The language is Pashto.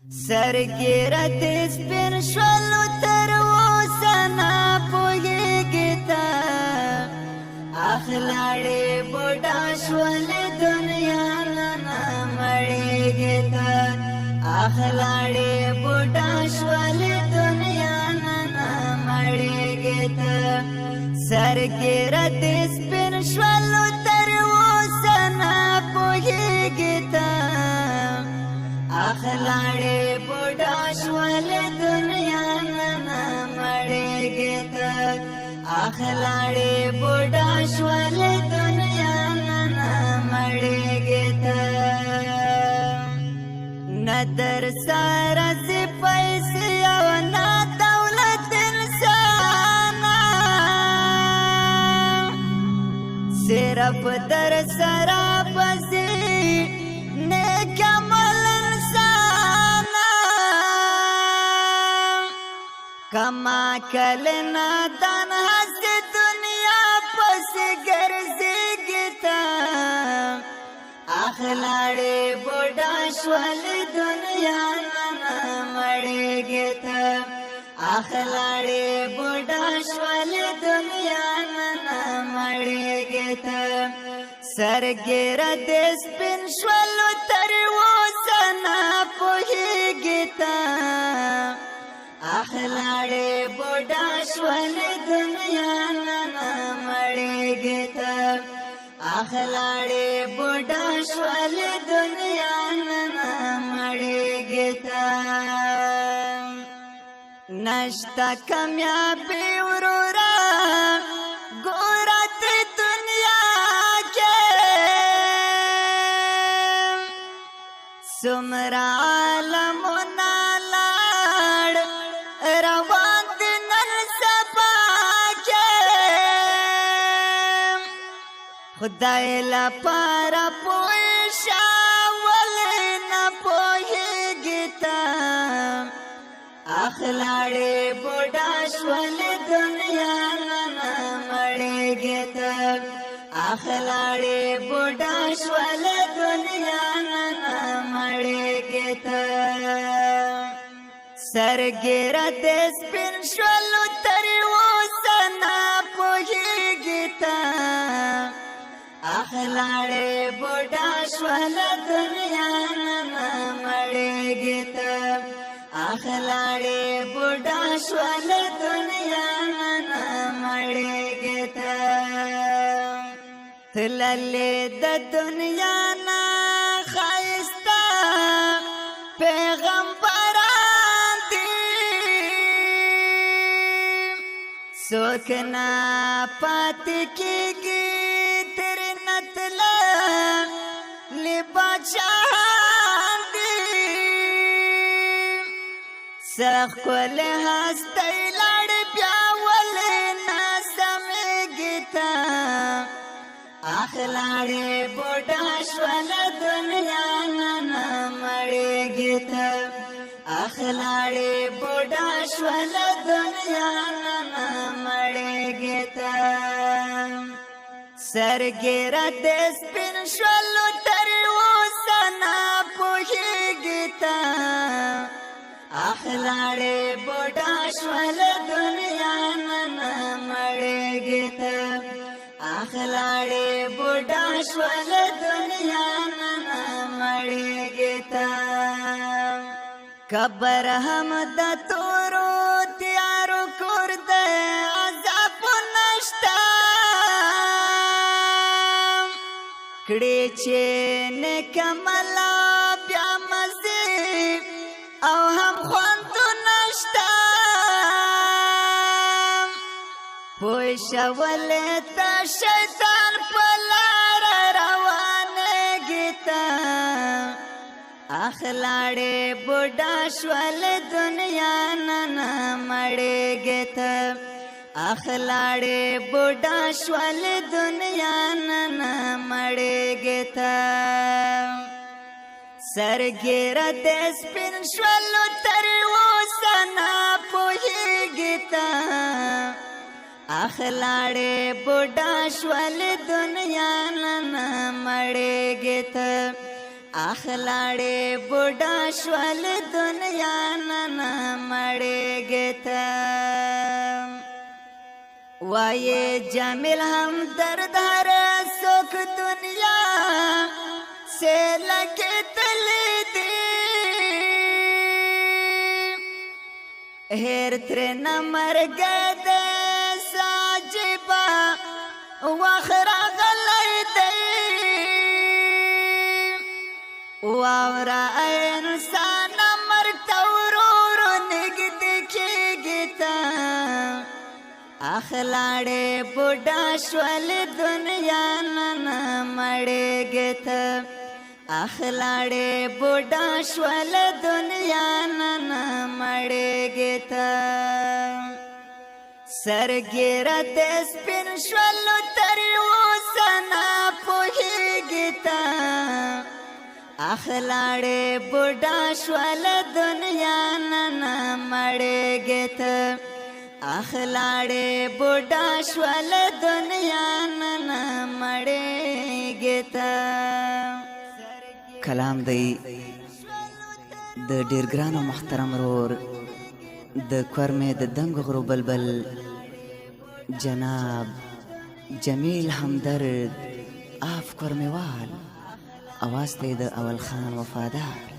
سرګیره دې سپین شولو تر اوسه نه پوهېږي ته اخلاړې بوډا شولې دنیا نه مړېږي ته اخلاړې بوډا شولې دنیا نه مړېږي ته سرګیره دې سپین شولو تر اوسه نه پوهېږي ته اخلاړې بوډا شولې دنیا نه مړېږي ته اخلاړې بوډا شولې دنیا نه مړېږي ته نه در سره زی پیسې او نه دولت انسانا صرف در سره بسې نیک عمل کما کلنا دان حس دنیا پس گرزیگی تا اخلاڑی بوڑا شوال دنیا نانا مڑیگی تا اخلاڑی بوڑا شوال دنیا نانا مڑیگی تا سرگیر دیس پن شوالو تر ووسنا پوہیگی تا اخلاړې بوډا شولې دنیا نه مړېږي ته اخلاړې بوډا شولې دنیا نه مړېږي ته نشتا کامیابي ورورا ګوره دې دنیا کې څومره عالمونه روان دی نن سبا کې خدای لپاره پوه شه ولې نه پوهېږي ته اخلاړې بوډا شولې دنیا نه مړېږي ته اخلاړې بوډا شولې دنیا نه مړېږي ته سرګیره دې سپین شولو تر اوسه نه پوهېږي ته اخلاړې بوډا شوله دنیا نه مړېږي ته اخلاړې بوډا شوله دنیا نه مړېږي ته تللې د دنیا نه ښایسته پیغمبر سوکنا پات کیږي تر نتلا لبچان دی سخ کول هستې لړ بیا ول ناسمېږي ته اخلاړې بوډا شوله دنیا نه مړېږي ته اخلاړې بوډا شوله دنیا نه مړېږي ته سرګیره دې سپین شولو تر اوسه نه پوهېږي ته اخلاړې بوډا شوله دنیا نه مړېږي ته اخلاړې بوډا شوله دنیا نه مړېږي ته قبر هم د تورو تیارو کور دی عذاب نشته کړي چې نیک عمل بیا مزې او هم خوند نشته پوه شولې ته شیطان په لار روانېږي ته اخلاړې بوډا شولې دنیا نه مړېږي ته اخلاړې بوډا شولې دنیا نه مړېږي ته سرګیره دې سپین شولو تر اوسه نه پوهېږي ته اخلاړې بوډا شولې دنیا نه مړېږي ته اخلاړې بوډا شول دنیا نن مړېږي ته وایې جمیل هم درد هر څوک دنیا سے لګېدلی دی هېر ترېنه مرګ دی ساجبه وخت راغلی دی واوره انسان مرګ ته ورو ورو نږدې کېږي ته اخلاړې بوډا شول دنیا نن مړېږي ته اخلاړې بوډا شول دنیا نن مړېږي ته سرګیره دې سپین شول تر اوسه نه پوهېږي ته اخلاړې بوډا شول دنیا نن مړېږي ته اخلاړې بوډا شول دنیا نن مړېږي ته کلام دی د ډېر ګران او محترم ورور د کورمې د دنګ غرو بلبل جناب جمیل همدرد آف کورمېوال اواز ته د اول خان وفادار